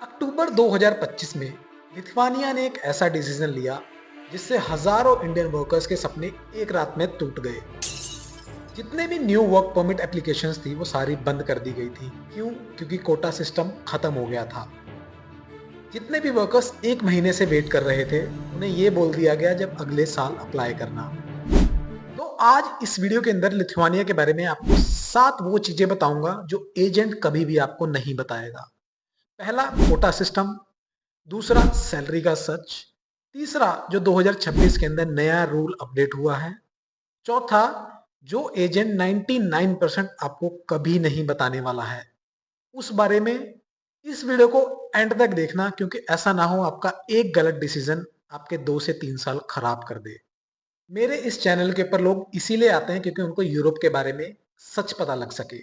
अक्टूबर 2025 में लिथुआनिया ने एक ऐसा डिसीजन लिया जिससे हजारों इंडियन वर्कर्स के सपने एक रात में टूट गए। जितने भी न्यू वर्क परमिट एप्लीकेशंस थी वो सारी बंद कर दी गई थी। क्यों? क्योंकि कोटा सिस्टम खत्म हो गया था। जितने भी वर्कर्स एक महीने से वेट कर रहे थे उन्हें ये बोल दिया गया जब अगले साल अप्लाई करना। तो आज इस वीडियो के अंदर लिथुआनिया के बारे में आपको 7 वो चीजें बताऊंगा जो एजेंट कभी भी आपको नहीं बताएगा। पहला, कोटा सिस्टम। दूसरा, सैलरी का सच। तीसरा, जो 2026 के अंदर नया रूल अपडेट हुआ है। चौथा, जो एजेंट 99% आपको कभी नहीं बताने वाला है उस बारे में। इस वीडियो को एंड तक देखना क्योंकि ऐसा ना हो आपका एक गलत डिसीजन आपके 2 से 3 साल खराब कर दे। मेरे इस चैनल के ऊपर लोग इसीलिए आते हैं क्योंकि उनको यूरोप के बारे में सच पता लग सके।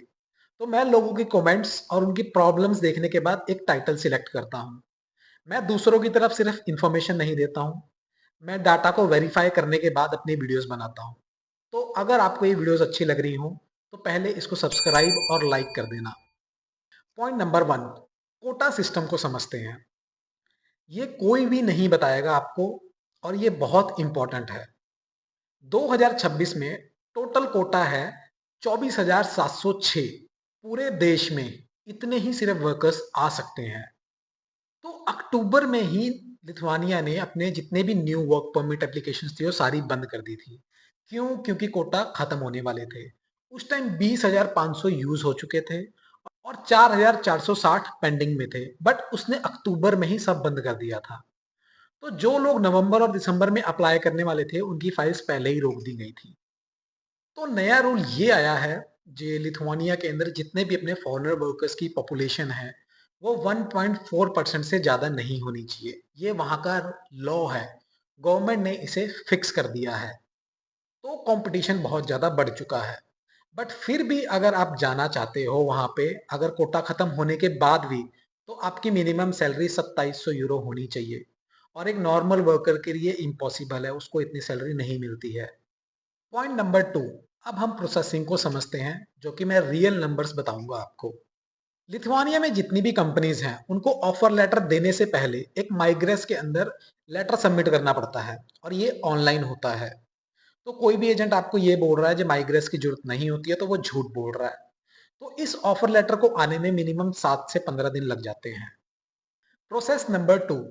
तो मैं लोगों की कमेंट्स और उनकी प्रॉब्लम्स देखने के बाद एक टाइटल सिलेक्ट करता हूँ। मैं दूसरों की तरफ सिर्फ इंफॉर्मेशन नहीं देता हूँ, मैं डाटा को वेरीफाई करने के बाद अपनी वीडियोस बनाता हूँ। तो अगर आपको ये वीडियोस अच्छी लग रही हो तो पहले इसको सब्सक्राइब और लाइक कर देना। पॉइंट नंबर 1, कोटा सिस्टम को समझते हैं। ये कोई भी नहीं बताएगा आपको और ये बहुत इंपॉर्टेंट है। 2026 में टोटल कोटा है 24,706। पूरे देश में इतने ही सिर्फ वर्कर्स आ सकते हैं। तो अक्टूबर में ही लिथुआनिया ने अपने जितने भी न्यू वर्क परमिट एप्लीकेशंस थी वो सारी बंद कर दी थी। क्यों? क्योंकि कोटा खत्म होने वाले थे। उस टाइम 20,500 यूज हो चुके थे और 4,460 पेंडिंग में थे, बट उसने अक्टूबर में ही सब बंद कर दिया था। तो जो लोग नवंबर और दिसंबर में अप्लाई करने वाले थे उनकी फाइल्स पहले ही रोक दी गई थी। तो नया रूल ये आया है, जो लिथुआनिया के अंदर जितने भी अपने फॉरेनर वर्कर्स की पॉपुलेशन है वो 1.4% से ज्यादा नहीं होनी चाहिए। ये वहां का लॉ है, गवर्नमेंट ने इसे फिक्स कर दिया है। तो कंपटीशन बहुत ज्यादा बढ़ चुका है। बट फिर भी अगर आप जाना चाहते हो वहां पे, अगर कोटा खत्म होने के बाद भी, तो आपकी मिनिमम सैलरी 2700 यूरो होनी चाहिए और एक नॉर्मल वर्कर के लिए इम्पॉसिबल है, उसको इतनी सैलरी नहीं मिलती है। पॉइंट नंबर 2, अब हम प्रोसेसिंग को समझते हैं जो कि मैं रियल नंबर्स बताऊंगा आपको। लिथुआनिया में जितनी भी कंपनीज हैं उनको ऑफर लेटर देने से पहले एक माइग्रेस के अंदर लेटर सबमिट करना पड़ता है और ये ऑनलाइन होता है। तो कोई भी एजेंट आपको ये बोल रहा है जो माइग्रेस की जरूरत नहीं होती है तो वो झूठ बोल रहा है। तो इस ऑफर लेटर को आने में मिनिमम 7 से 15 दिन लग जाते हैं। प्रोसेस नंबर 2,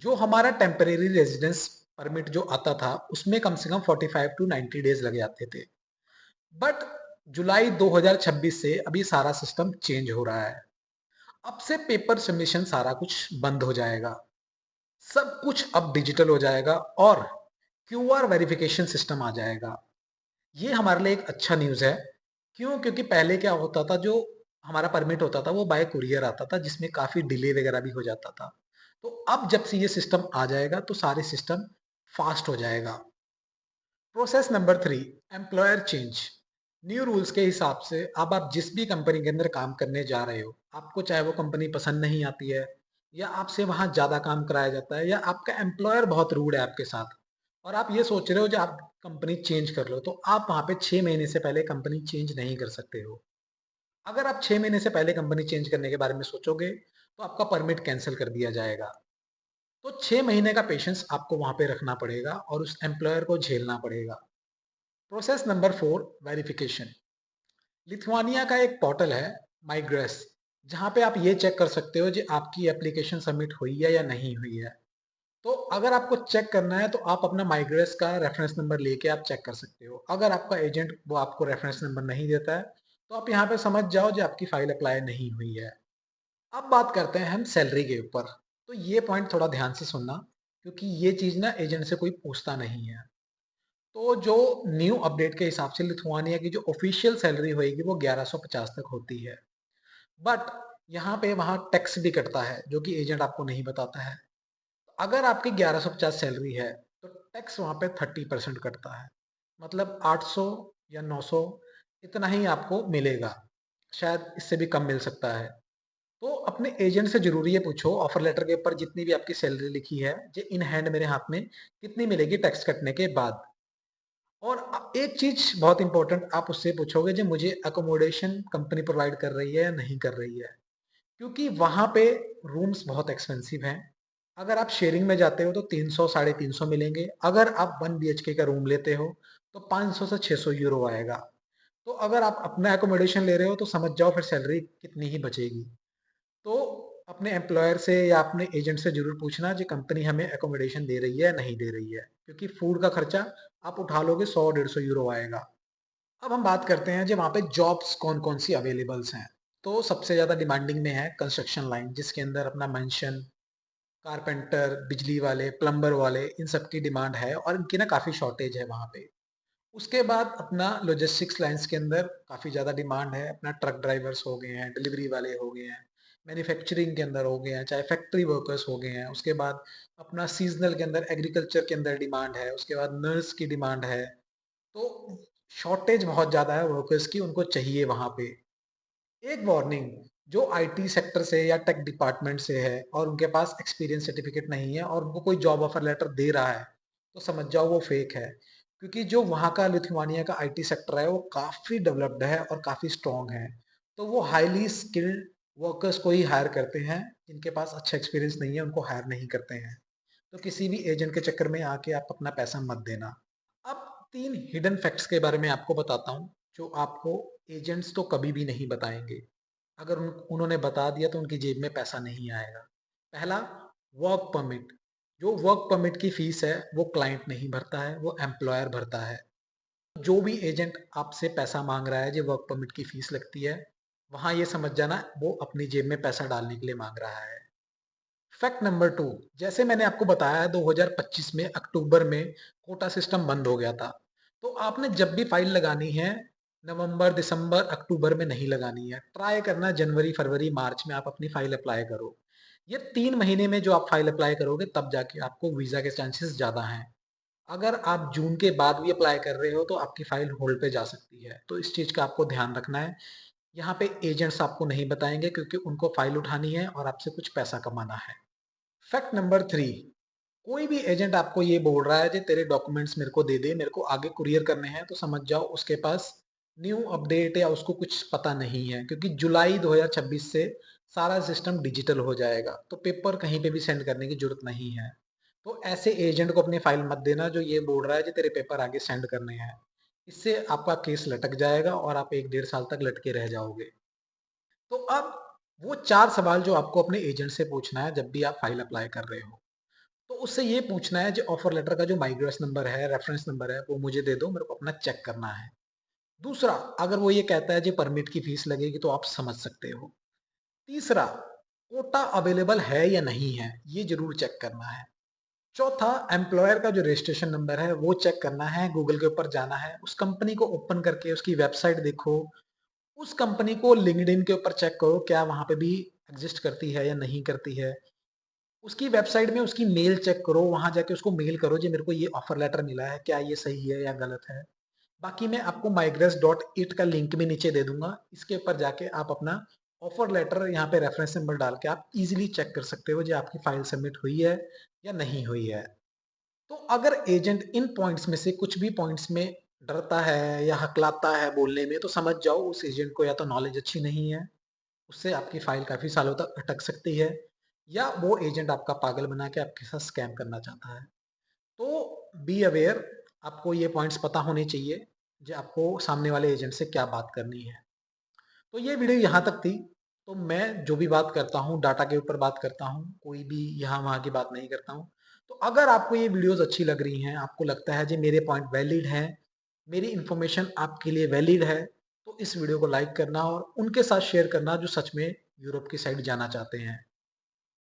जो हमारा टेम्परेरी रेजिडेंस परमिट जो आता था उसमें कम से कम 45 to 90 डेज लग जाते थे। बट जुलाई 2026 से अभी सारा सिस्टम चेंज हो रहा है। अब से पेपर सबमिशन सारा कुछ बंद हो जाएगा, सब कुछ अब डिजिटल हो जाएगा और क्यूआर वेरिफिकेशन सिस्टम आ जाएगा। ये हमारे लिए एक अच्छा न्यूज़ है। क्यों? क्योंकि पहले क्या होता था, जो हमारा परमिट होता था वो बाय कुरियर आता था जिसमें काफ़ी डिले वगैरह भी हो जाता था। तो अब जब से ये सिस्टम आ जाएगा तो सारे सिस्टम फास्ट हो जाएगा। Process number 3, employer change. New rules के हिसाब से अब आप जिस भी कंपनी के अंदर काम करने जा रहे हो, आपको चाहे वो कंपनी पसंद नहीं आती है या आपसे वहां ज्यादा काम कराया जाता है या आपका एम्प्लॉयर बहुत रूड है आपके साथ और आप ये सोच रहे हो जो आप कंपनी चेंज कर लो, तो आप वहां पे 6 महीने से पहले कंपनी चेंज नहीं कर सकते हो। अगर आप 6 महीने से पहले कंपनी चेंज करने के बारे में सोचोगे तो आपका परमिट कैंसिल कर दिया जाएगा। तो 6 महीने का पेशेंस आपको वहां पे रखना पड़ेगा और उस एम्प्लॉयर को झेलना पड़ेगा। Process number 4, verification. लिथुआनिया का एक पोर्टल है, माइग्रेस, जहां पे आप ये चेक कर सकते हो कि आपकी एप्लीकेशन सबमिट हुई है या नहीं हुई है। तो अगर आपको चेक करना है तो आप अपना माइग्रेस का रेफरेंस नंबर लेके आप चेक कर सकते हो। अगर आपका एजेंट वो आपको रेफरेंस नंबर नहीं देता है तो आप यहाँ पे समझ जाओ कि आपकी फाइल अप्लाई नहीं हुई है। अब बात करते हैं हम सैलरी के ऊपर। तो ये पॉइंट थोड़ा ध्यान से सुनना क्योंकि ये चीज ना एजेंट से कोई पूछता नहीं है। तो जो न्यू अपडेट के हिसाब से लिथुआनिया की जो ऑफिशियल सैलरी होएगी वो 1150 तक होती है। बट यहाँ पे वहाँ टैक्स भी कटता है जो कि एजेंट आपको नहीं बताता है। अगर आपकी 1150 सैलरी है तो टैक्स वहाँ पे 30% कटता है। मतलब 800 या 900 इतना ही आपको मिलेगा, शायद इससे भी कम मिल सकता है। तो अपने एजेंट से जरूरी है पूछो ऑफर लेटर के ऊपर जितनी भी आपकी सैलरी लिखी है जो इन हैंड मेरे हाथ में कितनी मिलेगी टैक्स कटने के बाद। और एक चीज बहुत इंपॉर्टेंट, आप उससे पूछोगे जो मुझे अकोमोडेशन कंपनी प्रोवाइड कर रही है या नहीं कर रही है। क्योंकि वहां पे रूम्स बहुत एक्सपेंसिव हैं। अगर आप शेयरिंग में जाते हो तो 300 साढ़े 300 मिलेंगे। अगर आप 1 बीएचके का रूम लेते हो तो 500 से 600 यूरो आएगा। तो अगर आप अपना एकोमोडेशन ले रहे हो तो समझ जाओ फिर सैलरी कितनी ही बचेगी। तो अपने एम्प्लॉयर से या अपने एजेंट से जरूर पूछना कि कंपनी हमें एकोमोडेशन दे रही है या नहीं दे रही है, क्योंकि फूड का खर्चा आप उठा लोगे 100-150 यूरो आएगा। अब हम बात करते हैं जो वहाँ पे जॉब्स कौन कौन सी अवेलेबल्स हैं। तो सबसे ज़्यादा डिमांडिंग में है कंस्ट्रक्शन लाइन, जिसके अंदर अपना मेंशन, कारपेंटर, बिजली वाले, प्लम्बर वाले, इन सब की डिमांड है और इनकी ना काफ़ी शॉर्टेज है वहाँ पे। उसके बाद अपना लॉजिस्टिक्स लाइंस के अंदर काफ़ी ज़्यादा डिमांड है। अपना ट्रक ड्राइवर्स हो गए हैं, डिलीवरी वाले हो गए हैं, मैन्युफैक्चरिंग के अंदर हो गए हैं, चाहे फैक्ट्री वर्कर्स हो गए हैं। उसके बाद अपना सीजनल के अंदर एग्रीकल्चर के अंदर डिमांड है। उसके बाद नर्स की डिमांड है। तो शॉर्टेज बहुत ज़्यादा है वर्कर्स की, उनको चाहिए वहाँ पे। एक वार्निंग, जो आईटी सेक्टर से या टेक डिपार्टमेंट से है और उनके पास एक्सपीरियंस सर्टिफिकेट नहीं है और उनको कोई जॉब ऑफर लेटर दे रहा है, तो समझ जाओ वो फेक है। क्योंकि जो वहाँ का लिथुआनिया का आईटी सेक्टर है वो काफ़ी डेवलप्ड है और काफ़ी स्ट्रॉन्ग है। तो वो हाईली स्किल्ड वर्कर्स को ही हायर करते हैं। जिनके पास अच्छा एक्सपीरियंस नहीं है उनको हायर नहीं करते हैं। तो किसी भी एजेंट के चक्कर में आके आप अपना पैसा मत देना। अब 3 हिडन फैक्ट्स के बारे में आपको बताता हूँ, जो आपको एजेंट्स तो कभी भी नहीं बताएँगे। अगर उन्होंने बता दिया तो उनकी जेब में पैसा नहीं आएगा। पहला, वर्क परमिट। जो वर्क परमिट की फीस है वो क्लाइंट नहीं भरता है, वो एम्प्लॉयर भरता है। जो भी एजेंट आपसे पैसा माँग रहा है, जो वर्क परमिट की फीस लगती है, वहाँ ये समझ जाना वो अपनी जेब में पैसा डालने के लिए माँग रहा है। फैक्ट नंबर 2, जैसे मैंने आपको बताया 2025 में अक्टूबर में कोटा सिस्टम बंद हो गया था। तो आपने जब भी फाइल लगानी है, नवंबर, दिसंबर, अक्टूबर में नहीं लगानी है। ट्राई करना जनवरी, फरवरी, मार्च में आप अपनी फाइल अप्लाई करो। ये 3 महीने में जो आप फाइल अप्लाई करोगे तब जाके आपको वीज़ा के चांसेस ज़्यादा हैं। अगर आप जून के बाद भी अप्लाई कर रहे हो तो आपकी फाइल होल्ड पे जा सकती है। तो इस चीज़ का आपको ध्यान रखना है। यहाँ पे एजेंट्स आपको नहीं बताएँगे क्योंकि उनको फाइल उठानी है और आपसे कुछ पैसा कमाना है। फैक्ट नंबर 3, कोई भी एजेंट आपको ये बोल रहा है कि तेरे डॉक्यूमेंट्स मेरे को दे दे, मेरे को आगे कुरियर करने हैं, तो समझ जाओ उसके पास न्यू अपडेट या उसको कुछ पता नहीं है। क्योंकि जुलाई 2026 से सारा सिस्टम डिजिटल हो जाएगा, तो पेपर कहीं पे भी सेंड करने की जरूरत नहीं है। तो ऐसे एजेंट को अपनी फाइल मत देना जो ये बोल रहा है कि तेरे पेपर आगे सेंड करने हैं। इससे आपका केस लटक जाएगा और आप 1-1.5 साल तक लटके रह जाओगे। तो अब वो 4 सवाल जो आपको अपने एजेंट से पूछना है जब भी आप फाइल अप्लाई कर रहे हो। तो उससे ये पूछना है जो ऑफर लेटर का जो माइग्रेस नंबर है, रेफरेंस नंबर है, वो मुझे दे दो, मेरे को अपना चेक करना है। दूसरा, अगर वो ये कहता है जी परमिट की फीस लगेगी तो आप समझ सकते हो। तीसरा, कोटा अवेलेबल है या नहीं है, ये जरूर चेक करना है। चौथा, एम्प्लॉयर का जो रजिस्ट्रेशन नंबर है वो चेक करना है, गूगल के ऊपर जाना है, उस कंपनी को ओपन करके उसकी वेबसाइट देखो। उस कंपनी को लिंक्डइन के ऊपर चेक करो, क्या वहां पे भी एग्जिस्ट करती है या नहीं करती है। उसकी वेबसाइट में उसकी मेल चेक करो, वहां जाके उसको मेल करो जी मेरे को ये ऑफर लेटर मिला है, क्या ये सही है या गलत है। बाकी मैं आपको migress.it का लिंक भी नीचे दे दूंगा, इसके ऊपर जाके आप अपना ऑफर लेटर यहाँ पे रेफरेंस नंबर डाल के आप इजीली चेक कर सकते हो जी आपकी फाइल सबमिट हुई है या नहीं हुई है। तो अगर एजेंट इन पॉइंट्स में से कुछ भी पॉइंट्स में डरता है या हकलाता है बोलने में, तो समझ जाओ उस एजेंट को या तो नॉलेज अच्छी नहीं है, उससे आपकी फाइल काफी सालों तक अटक सकती है, या वो एजेंट आपका पागल बना के आपके साथ स्कैम करना चाहता है। तो बी अवेयर, आपको ये पॉइंट्स पता होने चाहिए जो आपको सामने वाले एजेंट से क्या बात करनी है। तो ये वीडियो यहाँ तक थी। तो मैं जो भी बात करता हूँ डाटा के ऊपर बात करता हूँ, कोई भी यहाँ वहाँ की बात नहीं करता हूँ। तो अगर आपको ये वीडियोस अच्छी लग रही हैं, आपको लगता है जी मेरे पॉइंट वैलिड हैं, मेरी इन्फॉर्मेशन आपके लिए वैलिड है, तो इस वीडियो को लाइक करना और उनके साथ शेयर करना जो सच में यूरोप की साइड जाना चाहते हैं।